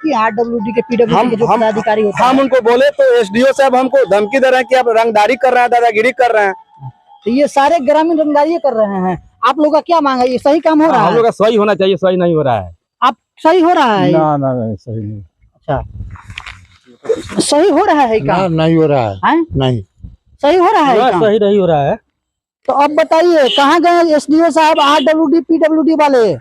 की आरडब्ल्यूडी के पीडब्ल्यूडी के जो पदाधिकारी होते हैं? हम उनको बोले तो एसडीओ साहब हमको धमकी दे रहे हैं कि आप रंगदारी कर रहे हैं, दादागिरी कर रहे हैं। तो ये सारे ग्रामीण रंगदारी कर रहे हैं, आप लोग का क्या मांग है? ये सही काम हो रहा है? हम लोग का सही होना चाहिए, सही नहीं हो रहा है। आप सही हो रहा है? ना सही नहीं। अच्छा, सही हो रहा है काम? नहीं हो रहा है। नहीं सही हो रहा है काम? सही नहीं हो रहा है। तो अब बताइए कहाँ गए एसडीओ साहब, आरडब्ल्यूडी पीडब्ल्यूडी वाले?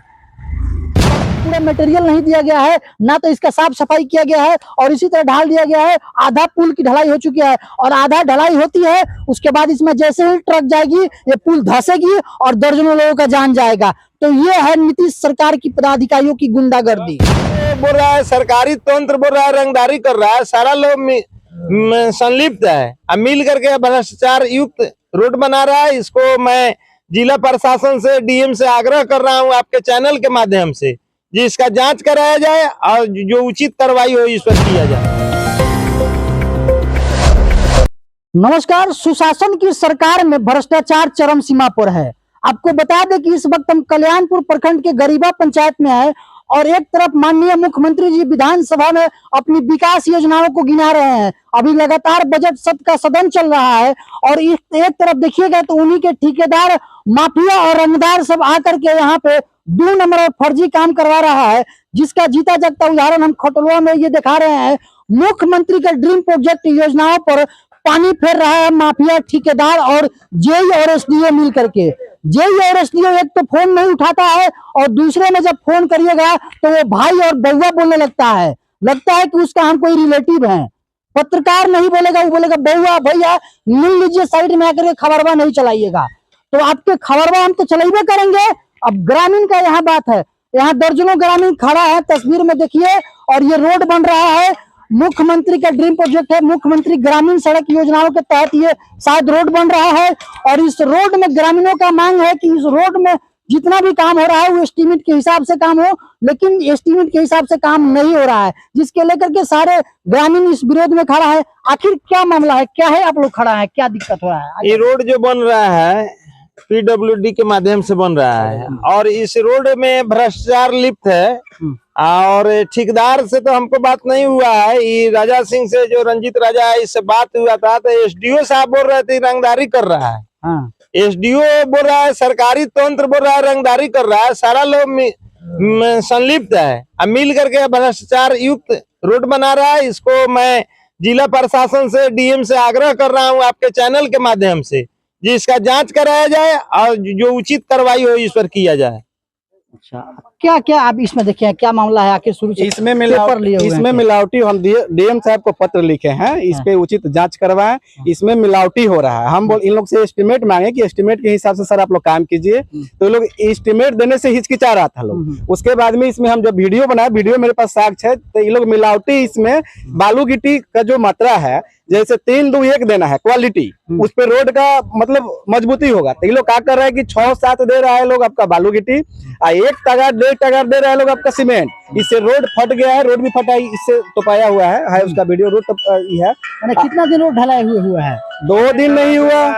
पूरा मटेरियल नहीं दिया गया है, ना तो इसका साफ सफाई किया गया है और इसी तरह ढाल दिया गया है। आधा पुल की ढलाई हो चुकी है और आधा ढलाई होती है, उसके बाद इसमें जैसे ही ट्रक जाएगी ये पुल धंसेगी और दर्जनों लोगों का जान जाएगा। तो ये है नीतीश सरकार की पदाधिकारियों की गुंडागर्दी। बोल रहा है सरकारी तंत्र, बोल रहा है रंगदारी कर रहा है, सारा लोग संलिप्त है। अब मिल करके भ्रष्टाचार युक्त रोड बना रहा है। इसको मैं जिला प्रशासन से, डीएम से आग्रह कर रहा हूं आपके चैनल के माध्यम से, जिसका जांच कराया जाए और जो उचित कार्रवाई हो इस पर किया जाए। नमस्कार। सुशासन की सरकार में भ्रष्टाचार चरम सीमा पर है। आपको बता दें कि इस वक्त हम कल्याणपुर प्रखंड के गरीबा पंचायत में है और एक तरफ माननीय मुख्यमंत्री जी विधानसभा में अपनी विकास योजनाओं को गिना रहे हैं। अभी लगातार बजट सत्र का सदन चल रहा है और एक तरफ देखिएगा तो उन्हीं के ठेकेदार, माफिया और रंगदार सब आकर के यहाँ पे 2 नंबर और फर्जी काम करवा रहा है, जिसका जीता जागता उदाहरण हम खटुआ में ये दिखा रहे हैं। मुख्यमंत्री के ड्रीम प्रोजेक्ट योजनाओं पर पानी फेर रहा है माफिया, ठेकेदार और जेई और एसडीओ मिल करके। जेई और एसडीओ एक तो फोन नहीं उठाता है और दूसरे में जब फोन करिएगा तो वो भाई और बउआ बोलने लगता है कि उसका हम कोई रिलेटिव है। पत्रकार नहीं बोलेगा, वो बोलेगा बउआ भैया मिल लीजिए, साइड में आकर के खबरवा नहीं चलाइएगा। तो आपके खबरवा हम तो चलाइबे करेंगे। अब ग्रामीण का यहाँ बात है, यहाँ दर्जनों ग्रामीण खड़ा है, तस्वीर में देखिए। और ये रोड बन रहा है, मुख्यमंत्री का ड्रीम प्रोजेक्ट है, मुख्यमंत्री ग्रामीण सड़क योजनाओं के तहत ये शायद रोड बन रहा है। और इस रोड में ग्रामीणों का मांग है कि इस रोड में जितना भी काम हो रहा है वो एस्टीमेट के हिसाब से काम हो, लेकिन एस्टीमेट के हिसाब से काम नहीं हो रहा है, जिसके लेकर के सारे ग्रामीण इस विरोध में खड़ा है। आखिर क्या मामला है, क्या है, आप लोग खड़ा है, क्या दिक्कत हो रहा है? ये रोड जो बन रहा है पीडब्ल्यूडी के माध्यम से बन रहा है और इस रोड में भ्रष्टाचार लिप्त है। और ठेकेदार से तो हमको बात नहीं हुआ है, ये राजा सिंह से, जो रंजीत राजा है, इससे बात हुआ था। तो एसडीओ साहब बोल रहे थे रंगदारी कर रहा है। एसडीओ बोल रहा है सरकारी तंत्र बोल रहा है रंगदारी कर रहा है, सारा लोग संलिप्त है। अब मिल करके भ्रष्टाचार युक्त रोड बना रहा है। इसको मैं जिला प्रशासन से, डीएम से आग्रह कर रहा हूं आपके चैनल के माध्यम से, जिसका जांच कराया जाए और जो उचित कार्रवाई हो इस पर किया जाए। अच्छा, क्या क्या आप इसमें देखिए क्या मामला है? आखिर शुरू से इसमें मिलावटी हम डीएम साहब को पत्र लिखे हैं, इस पे उचित जांच करवाएं। इसमें मिलावटी हो रहा है। हम इन लोग से एस्टिमेट मांगे कि एस्टिमेट के हिसाब से सर आप लोग काम कीजिए, तो लोग एस्टिमेट देने से हिचकिचा रहा था लोग। उसके बाद में इसमें हम जब वीडियो बनाया, वीडियो मेरे पास साक्ष्य है, तो ये लोग मिलावटी इसमें बालू गिट्टी का जो मात्रा है, जैसे 3-2-1 देना है क्वालिटी, उस पे रोड का मतलब मजबूती होगा। तो ये लोग क्या कर रहा है कि 6-7 दे रहा है लोग आपका बालू गिट्टी, 1 टगार 1.5 टगार दे रहा है लोग आपका सीमेंट। इससे रोड फट गया है, रोड भी फटा है, इससे तोपाया हुआ है उसका वीडियो। रोड है कितना दिन रोड ढलाई हुआ है? 2 दिन नहीं हुआ,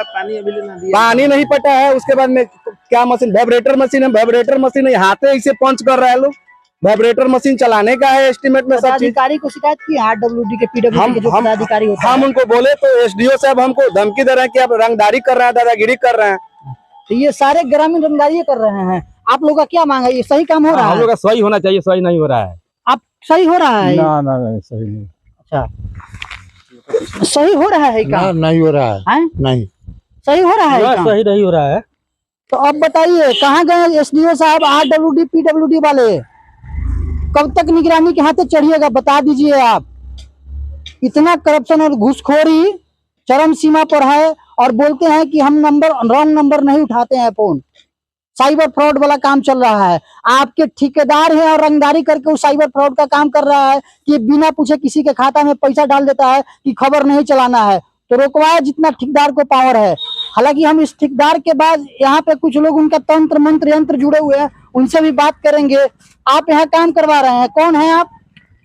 पानी नहीं पटा है। उसके बाद में क्या मशीन, वाइब्रेटर मशीन है, वाइब्रेटर मशीन हाथे इसे पंच कर रहा है लोग। वाइब्रेटर मशीन चलाने का है एस्टीमेट में सब चीज। अधिकारी को शिकायत की आरडब्ल्यूडी के पीडब्ल्यूडी के जो पदाधिकारी होते हैं? हम उनको बोले तो एसडीओ साहब हमको धमकी दे रहे हैं कि आप रंगदारी कर रहे हैं, दादागिरी कर रहे हैं। तो ये सारे ग्रामीण रंगदारी कर रहे हैं, आप लोग का क्या मांग है? ये सही काम हो रहा है? हम लोग का सही होना चाहिए, सही नहीं हो रहा है। आप सही हो रहा है? ना सही नहीं। अच्छा, सही हो रहा है काम? नहीं हो रहा है। नहीं सही हो रहा है? सही नहीं हो रहा है। तो अब बताइए कहाँ गए एसडीओ साहब, आरडब्ल्यूडी पीडब्ल्यूडी वाले? कब तक निगरानी के हाथे चढ़िएगा, बता दीजिए आप। इतना करप्शन और घूसखोरी चरम सीमा पर है और बोलते हैं कि हम रॉन्ग नंबर नहीं उठाते हैं फोन। साइबर फ्रॉड वाला काम चल रहा है। आपके ठेकेदार हैं और रंगदारी करके उस साइबर फ्रॉड का काम कर रहा है कि बिना पूछे किसी के खाता में पैसा डाल देता है कि खबर नहीं चलाना है। तो रोकवाया जितना ठेकेदार को पावर है। हालांकि हम इस ठेकेदार के बाद यहाँ पे कुछ लोग उनका तंत्र मंत्र यंत्र जुड़े हुए हैं, उनसे भी बात करेंगे। आप यहाँ काम करवा रहे हैं, कौन है आप?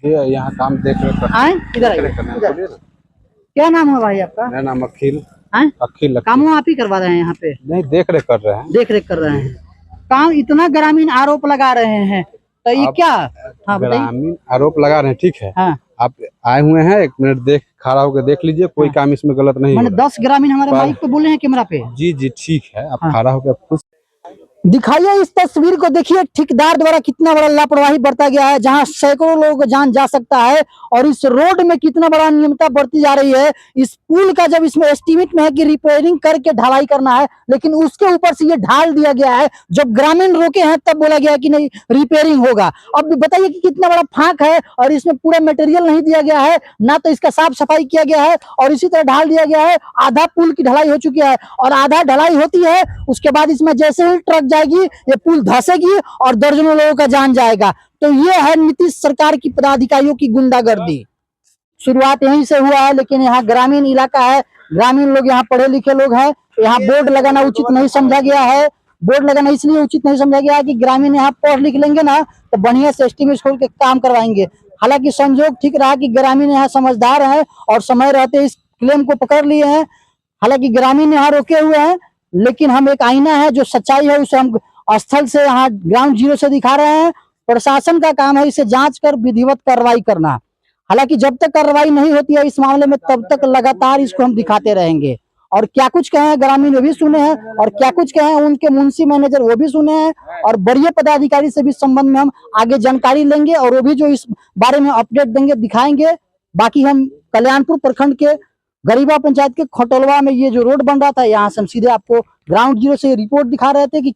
यहाँ काम देख रहे। इधर क्या नाम है भाई आपका? मेरा नाम अखिल। अखिल काम आप ही करवा रहे हैं यहाँ पे? नहीं, देख रेख कर रहे हैं। देख रेख कर रहे हैं काम। इतना ग्रामीण आरोप लगा रहे हैं तो ये आप क्या? हाँ बताइए। ग्रामीण आरोप लगा रहे हैं, ठीक है। हाँ आप आए हुए हैं, 1 मिनट देख खड़ा होकर देख लीजिए, कोई हाँ। काम इसमें गलत नहीं हो मैंने रहा 10 ग्रामीण हमारे पर- माइक पे बोले हैं कैमरा पे। है। जी जी ठीक है, आप हाँ। खड़ा होकर खुद दिखाइए इस तस्वीर को, देखिए ठेकेदार द्वारा कितना बड़ा लापरवाही बरता गया है, जहां सैकड़ों लोगों का जान जा सकता है, और इस रोड में कितना बड़ा अनियमितता बरती जा रही है। इस पुल का जब इसमें एस्टीमेट में है कि रिपेयरिंग करके ढलाई करना है, लेकिन उसके ऊपर से ये ढाल दिया गया है। जब ग्रामीण रोके हैं तब बोला गया है कि नहीं रिपेयरिंग होगा। अब बताइए कि कितना बड़ा फांक है, और इसमें पूरा मटेरियल नहीं दिया गया है, ना तो इसका साफ सफाई किया गया है, और इसी तरह ढाल दिया गया है। आधा पुल की ढलाई हो चुकी है, और आधा ढलाई होती है, उसके बाद इसमें जैसे ही ट्रक जाएगी ये पुल धंसेगी और दर्जनों लोगों का जान जाएगा। तो ये है नीतीश सरकार की पदाधिकारियों की गुंडागर्दी। शुरुआत यहीं से हुआ है, लेकिन यहाँ ग्रामीण इलाका है, ग्रामीण लोग यहाँ पढ़े लिखे लोग हैं, यहाँ बोर्ड लगाना उचित नहीं समझा गया है। बोर्ड लगाना इसलिए उचित नहीं समझा गया है कि ग्रामीण यहाँ पढ़ लिख लेंगे ना तो बढ़िया से एस्टीमेट खोल के काम करवाएंगे। हालांकि संजोग ठीक रहा कि ग्रामीण यहाँ समझदार है और समय रहते इस क्लेम को पकड़ लिए हैं। हालांकि ग्रामीण यहाँ रोके हुए हैं, लेकिन हम एक आईना है, जो सच्चाई है उसे हम स्थल से यहाँ ग्राउंड जीरो से दिखा रहे हैं। प्रशासन का काम है इसे जांच कर विधिवत कार्रवाई करना। हालांकि जब तक कार्रवाई नहीं होती है इस मामले में, तब तक लगातार इसको हम दिखाते रहेंगे। और क्या कुछ कहे हैं ग्रामीण वो भी सुने हैं, और क्या कुछ कहे हैं उनके मुंशी मैनेजर वो भी सुने हैं, और वरीय पदाधिकारी से भी संबंध में हम आगे जानकारी लेंगे, और वो भी जो इस बारे में अपडेट देंगे दिखाएंगे। बाकी हम कल्याणपुर प्रखंड के गरीबा पंचायत के खटोलवा में ये जो रोड बन रहा था, यहाँ से हम सीधे आपको ग्राउंड जीरो से रिपोर्ट दिखा रहे थे कि